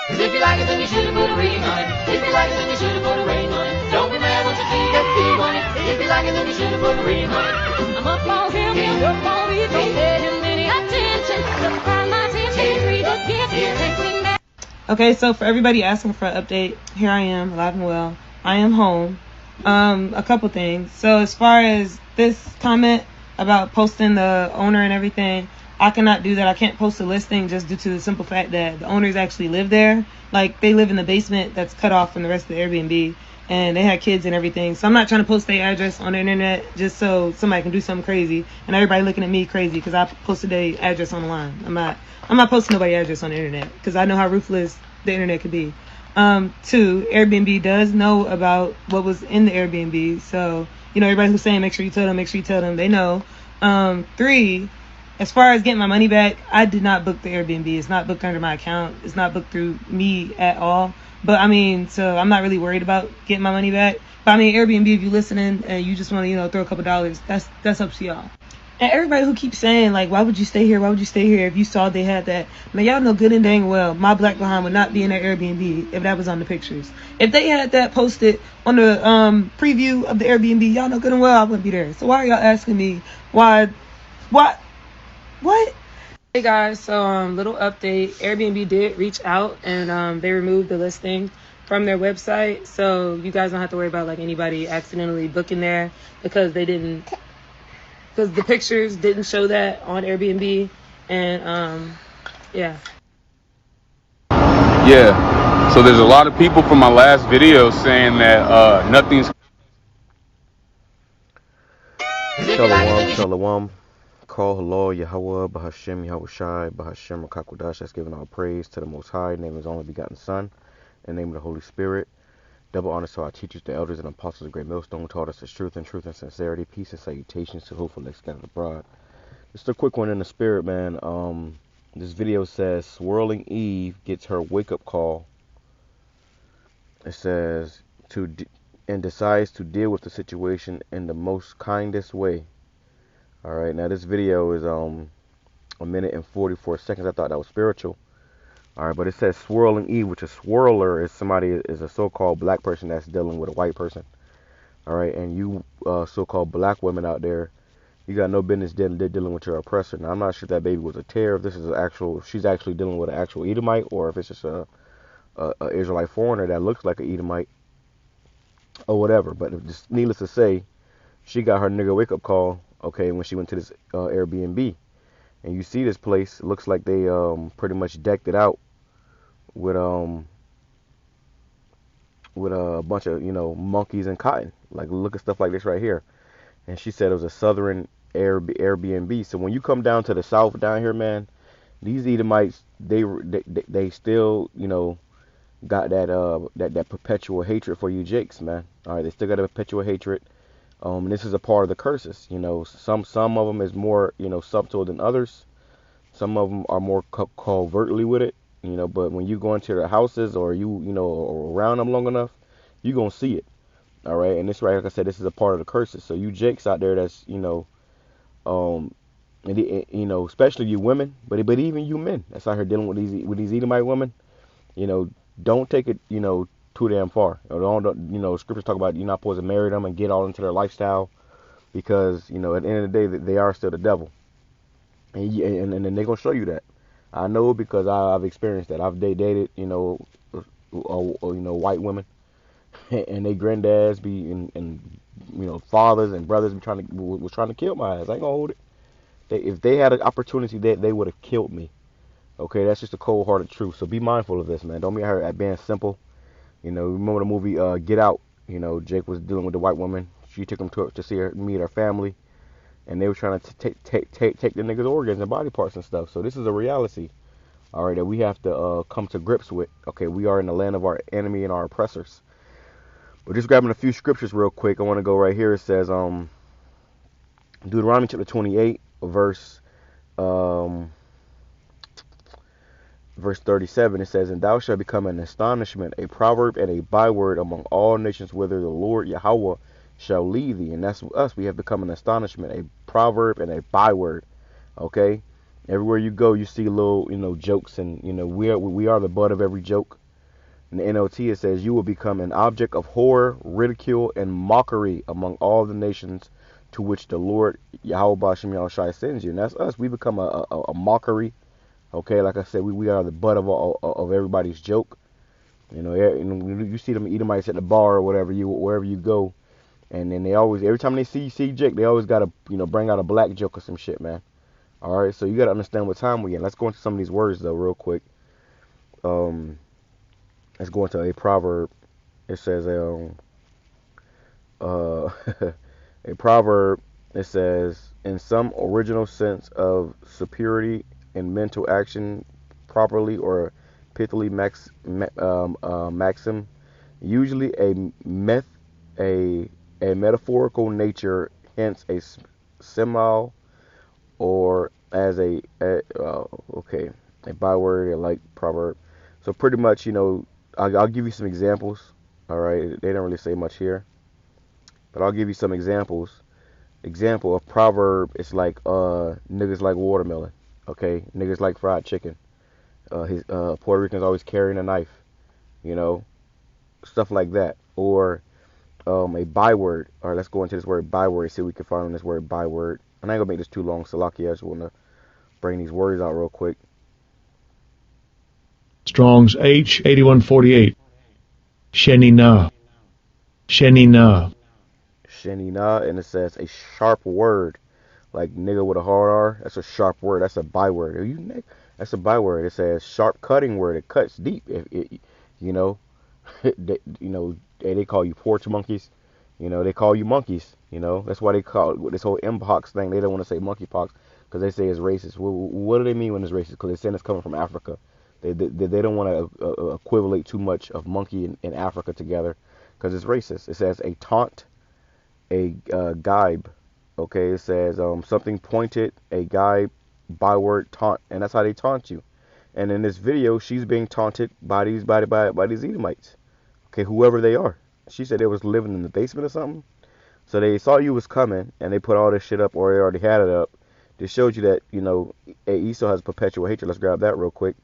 Cause if you like it, then you should've put a ring on it. If you like it, then you should've put a ring on it. Don't be mad, once you see that big on it. If you like it, then you should've put a ring on it. I'm up on him, he's up on me. Don't pay him any attention. Look around my attention, read the gift, takes me back. Okay, so for everybody asking for an update, here I am, alive and well. I am home. A couple things. So as far as this comment about posting the owner and everything, I cannot do that. I can't post a listing just due to the simple fact that the owners actually live there. Like, they live in the basement that's cut off from the rest of the Airbnb, and they had kids and everything. So I'm not trying to post their address on the internet just so somebody can do something crazy and everybody looking at me crazy because I posted their address online. I'm not posting nobody's address on the internet because I know how ruthless the internet could be. 2, Airbnb does know about what was in the Airbnb. So, you know, everybody who's saying make sure you tell them, they know. 3, as far as getting my money back, I did not book the Airbnb. It's not booked under my account. It's not booked through me at all. But I mean, so I'm not really worried about getting my money back. But I mean, Airbnb, if you're listening and you just want to, you know, throw a couple dollars, that's up to y'all. And everybody who keeps saying, like, why would you stay here? Why would you stay here if you saw they had that? Man, y'all know good and dang well my black behind would not be in that Airbnb if that was on the pictures. If they had that posted on the preview of the Airbnb, y'all know good and well I wouldn't be there. So why are y'all asking me why? What? Hey guys, so little update. Airbnb did reach out and they removed the listing from their website. So you guys don't have to worry about like anybody accidentally booking there because they didn't. Because the pictures didn't show that on Airbnb, and yeah. Yeah, so there's a lot of people from my last video saying that nothing's. Shalom. Call halal, YAHAWAH, BAHASHAM, YAHAWASHI, BAHASHAM, QADASH. That's giving all praise to the Most High, name of His only begotten Son, in the name of the Holy Spirit. Double honor to our teachers, the elders, and apostles of Great Millstone, taught us the truth and sincerity, peace and salutations to hopeful next scattered abroad. Just a quick one in the spirit, man. This video says Swirling Eve gets her wake-up call. It says and decides to deal with the situation in the most kindest way. All right, now this video is 1 minute and 44 seconds. I thought that was spiritual. All right, but it says Swirling Eve, which is Swirlerr is a so-called black person that's dealing with a white person. All right, and you so-called black women out there, you got no business dealing with your oppressor. Now, I'm not sure if that baby was a tear, if this is she's actually dealing with an actual Edomite, or if it's just a Israelite foreigner that looks like an Edomite, or whatever. But just needless to say, she got her nigga wake-up call, okay, when she went to this Airbnb. And you see this place, it looks like they pretty much decked it out with a bunch of, you know, monkeys and cotton. Like, look at stuff like this right here. And she said it was a southern Airbnb. So when you come down to the south down here, man, these Edomites, they still, you know, got that perpetual hatred for you jakes, man. All right, they still got a perpetual hatred. And this is a part of the curses. You know, some of them is more, you know, subtle than others. Some of them are more covertly with it. You know, but when you go into their houses or you know, or around them long enough, you're going to see it. All right. And this, right, like I said, this is a part of the curses. So you jakes out there that's, you know, you know, especially you women, but even you men that's out here dealing with these Edomite women, you know, don't take it, you know, too damn far. Don't, you know, scriptures talk about you're not supposed to marry them and get all into their lifestyle because, you know, at the end of the day, they are still the devil. And they're going to show you that. I know because I've experienced that. I've dated, you know, white women, and they granddads be and you know, fathers and brothers be was trying to kill my ass. I ain't gonna hold it. If they had an opportunity, they would have killed me. Okay, that's just a cold-hearted truth. So be mindful of this, man. Don't be out here at being simple. You know, remember the movie Get Out? You know, Jake was dealing with the white woman. She took him to see her meet her family. And they were trying to take the niggas' organs and body parts and stuff. So this is a reality, all right, that we have to come to grips with. Okay, we are in the land of our enemy and our oppressors. But just grabbing a few scriptures real quick. I want to go right here. It says Deuteronomy chapter 28, verse 37. It says, "And thou shalt become an astonishment, a proverb, and a byword among all nations, whither the Lord Yahawah shall lead thee." And that's us. We have become an astonishment, a proverb, and a byword. Okay, Everywhere you go, you see little, jokes, and we are the butt of every joke. In the NLT, it says, "You will become an object of horror, ridicule, and mockery among all the nations to which the Lord Yahweh Bahashem Yahawashi sends you." And that's us. We become a mockery. Okay, like I said, we are the butt of everybody's joke. You see them Edomites at the bar or wherever you go, and then they always, every time they see Jake, they always gotta bring out a black joke or some shit, man. All right, so you gotta understand what time we're in. Let's go into some of these words though, real quick. Let's go into a proverb. It says a proverb. It says, in some original sense of superiority in mental action, properly or pithily maxim, usually a metaphorical nature, hence a simile, or as a byword, like proverb. So pretty much, I'll give you some examples. All right, they don't really say much here, but I'll give you some examples. Example of proverb is like niggas like watermelon. Okay, niggas like fried chicken. Puerto Ricans always carrying a knife. Stuff like that. Or a byword. All right, let's go into this word byword. See if we can find this word byword. And I ain't gonna make this too long. Salaki, I just wanna bring these words out real quick. Strong's H 8148. Shenina. Shenina. Shenina, and it says a sharp word, like nigga with a hard R. That's a sharp word. That's a byword. That's a byword. It says sharp cutting word. It cuts deep. They call you porch monkeys. They call you monkeys. That's why they call this whole mpox thing. They don't want to say monkeypox because they say it's racist. What do they mean when it's racist? Because they're saying it's coming from Africa. They don't want to equivalent too much of monkey and Africa together because it's racist. It says a taunt, a gibe. Okay, it says something pointed, a gibe, byword, taunt, and that's how they taunt you. And in this video, she's being taunted by these Edomites. Okay, whoever they are. She said they was living in the basement or something. So they saw you was coming, and they put all this shit up, or they already had it up. This showed you that Esau has perpetual hatred. Let's grab that real quick.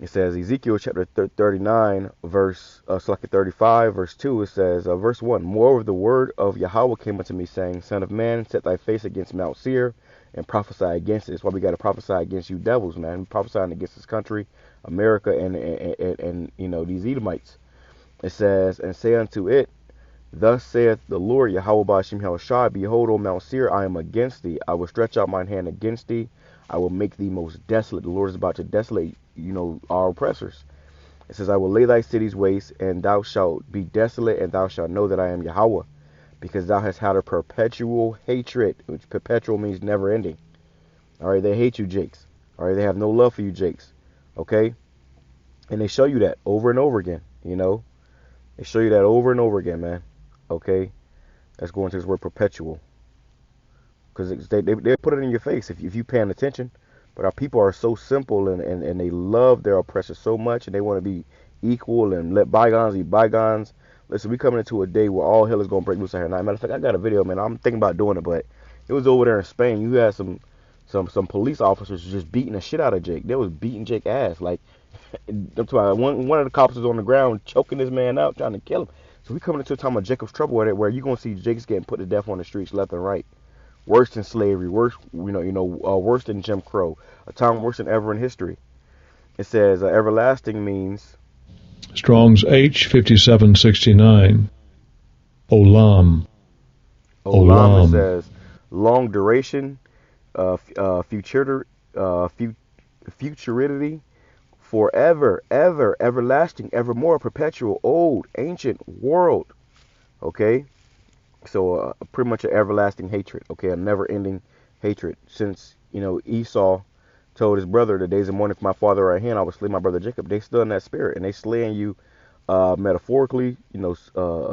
It says Ezekiel chapter 39, verse 35, verse 2. It says, verse 1. Moreover, the word of Yahweh came unto me, saying, Son of man, set thy face against Mount Seir, and prophesy against it. That's why we got to prophesy against you devils, man. We're prophesying against this country, America, and these Edomites. It says, and say unto it, Thus saith the Lord Yahweh Bahashem Yahawashi, Behold, O Mount Seir, I am against thee. I will stretch out mine hand against thee. I will make thee most desolate. The Lord is about to desolate, our oppressors. It says, I will lay thy cities waste, and thou shalt be desolate, and thou shalt know that I am Yahweh, because thou hast had a perpetual hatred, which perpetual means never ending. All right, they hate you, Jakes. All right, they have no love for you, Jakes. Okay, and they show you that over and over again. They show you that over and over again, man. Okay, let's go into this word perpetual, because they put it in your face if you paying attention. But our people are so simple, and they love their oppressors so much, and they want to be equal and let bygones be bygones. Listen, we coming into a day where all hell is going to break loose out here. Now, matter of fact, I got a video, man. I'm thinking about doing it, but it was over there in Spain. You had some police officers just beating the shit out of Jake. They was beating Jake ass. Like, I'm talking about one of the cops was on the ground choking this man out, trying to kill him. So we coming into a time of Jacob's trouble where you're going to see Jake's getting put to death on the streets left and right. Worse than slavery, worse than Jim Crow, a time worse than ever in history. It says everlasting means Strong's H 5769. Olam. Olam. It says long duration, futurity, forever, ever, everlasting, evermore, perpetual, old, ancient, world. Okay. So pretty much an everlasting hatred, okay, a never-ending hatred. Since Esau told his brother, the days of mourning for my father are at hand, I will slay my brother Jacob. They still in that spirit, and they slaying you metaphorically,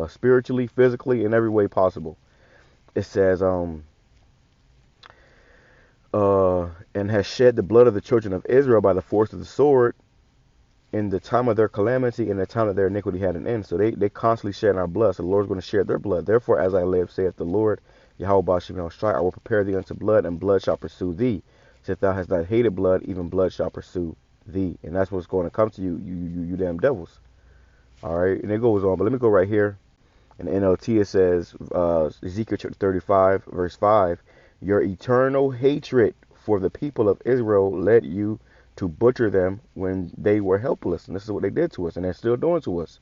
spiritually, physically, in every way possible. It says and has shed the blood of the children of Israel by the force of the sword in the time of their calamity, in the time that their iniquity had an end. So they constantly shedding our blood. So the Lord's going to shed their blood. Therefore, as I live, saith the Lord, Yahweh Bahashem Yahawashi, I will prepare thee unto blood, and blood shall pursue thee. It Since thou hast not hated blood, even blood shall pursue thee. And that's what's going to come to you, you damn devils. All right, and it goes on, but let me go right here. In the NLT, it says, Ezekiel chapter 35, verse 5, your eternal hatred for the people of Israel led you to butcher them when they were helpless. And this is what they did to us, and they're still doing to us.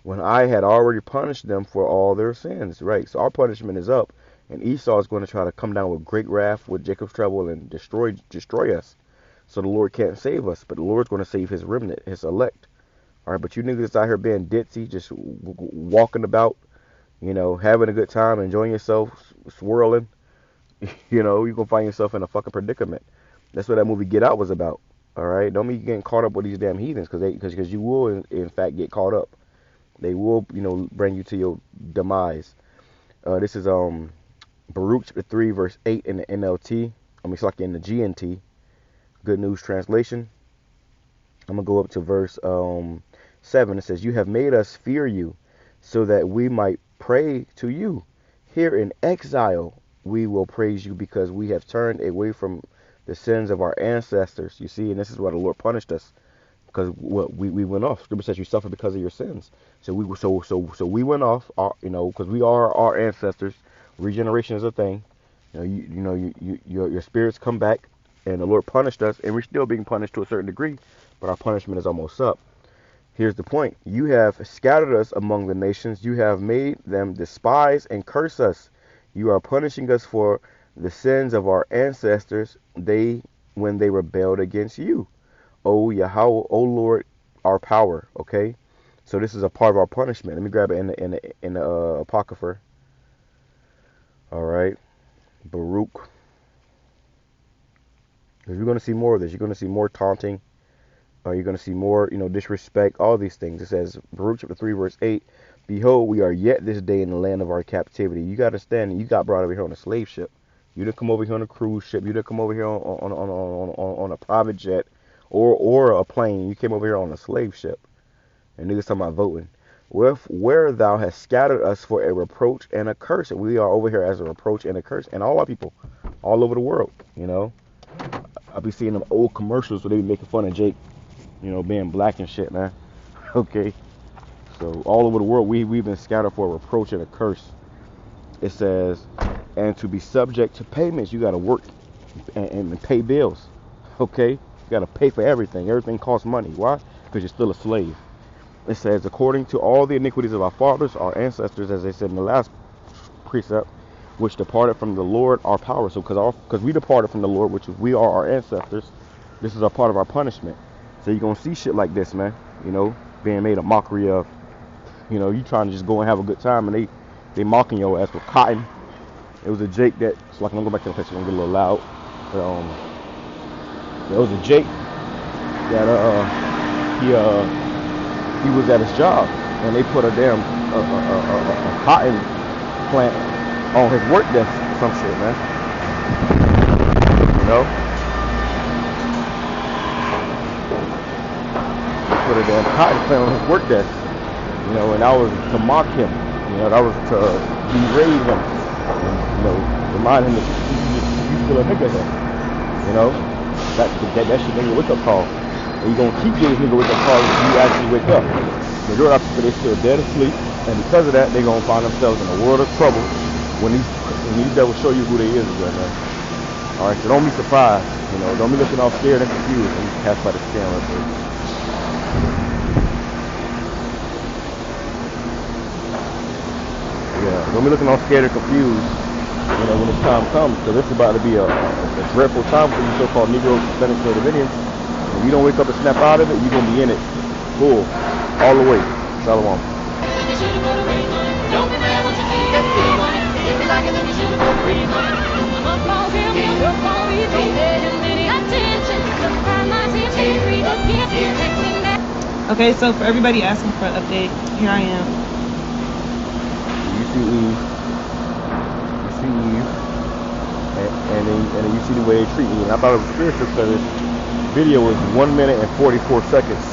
When I had already punished them for all their sins, right? So our punishment is up, and Esau is going to try to come down with great wrath with Jacob's trouble and destroy us. So the Lord can't save us, but the Lord's going to save his remnant, his elect. All right, but you niggas out here being ditzy, just walking about, you know, having a good time, enjoying yourself, swirling, you know, you're going to find yourself in a fucking predicament. That's what that movie Get Out was about. All right, don't be getting caught up with these damn heathens, because you will in fact get caught up. They will, you know, bring you to your demise. This is Baruch chapter 3 verse 8 in the NLT. It's like in the GNT, Good News Translation. I'm gonna go up to verse 7. It says, "You have made us fear you, so that we might pray to you. Here in exile, we will praise you, because we have turned away from the sins of our ancestors." You see, and this is why the Lord punished us, because we went off. Scripture says you suffer because of your sins. So we went off, you know, because we are our ancestors. Regeneration is a thing. You know, your spirits come back, and the Lord punished us, and we're still being punished to a certain degree, but our punishment is almost up. Here's the point: you have scattered us among the nations. You have made them despise and curse us. You are punishing us for the sins of our ancestors, when they rebelled against you. O Yahawah, O Lord, our power. Okay, so this is a part of our punishment. Let me grab it in the Apocrypha. All right, Baruch. Because you're going to see more of this. You're going to see more taunting. You're going to see more, you know, disrespect. All these things. It says, Baruch chapter 3 verse 8. Behold, we are yet this day in the land of our captivity. You got to understand, you got brought over here on a slave ship. You didn't come over here on a cruise ship. You didn't come over here on a private jet or a plane. You came over here on a slave ship. And niggas talking about voting. Where thou hast scattered us for a reproach and a curse. And we are over here as a reproach and a curse. And all our people, all over the world, you know. I'll be seeing them old commercials where they be making fun of Jake, you know, being black and shit, man. Okay. So all over the world, we've been scattered for a reproach and a curse. It says, and to be subject to payments. You got to work and pay bills. Okay. You got to pay for everything. Everything costs money. Why? Because you're still a slave. It says, according to all the iniquities of our fathers, our ancestors, as they said in the last precept, which departed from the Lord, our power. So because we departed from the Lord, which we are our ancestors, this is a part of our punishment. So you're going to see shit like this, man, you know, being made a mockery of. You know, you trying to just go and have a good time, and they mocking your ass with cotton. It was a Jake that, so like, I'm going to go back to the picture, I'm going to get a little loud. But, there was a Jake that he was at his job, and they put a damn a cotton plant on his work desk or some shit, man. You know? They put a damn cotton plant on his work desk. You know, and that was to mock him. You know, that was to berate him. And, you know, remind him that you still a nigga here. You know? That shit nigga wake up call. And you gonna keep getting nigga wake up calls if you actually wake up. Majority of people, they still dead asleep, and because of that, they gonna find themselves in a world of trouble when these devils show you who they is, man. All right, so don't be surprised. You know, don't be looking all scared and confused when you pass by the scam right there. Yeah, don't be looking all scared and confused, you know, when this time comes, because this is about to be a dreadful time for you so-called Negroes, Hispanics, Native Indians. If you don't wake up and snap out of it, you're gonna be in it full, all the way. Shalom. Okay, so for everybody asking for an update, here I am. You see Eve, and then you see the way they treat me. And I thought it was spiritual because this video was 1 minute and 44 seconds.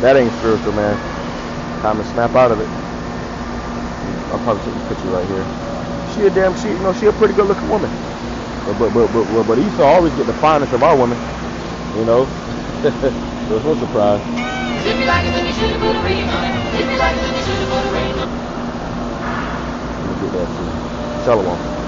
That ain't spiritual, man. Time to snap out of it. I'll probably take this picture right here. She a pretty good looking woman. But Esau always get the finest of our women, you know. So it's no surprise. If you like it, then you should have put a ring on it. If you like it, then you should have put a ring on it. Let me get that too. Shalom.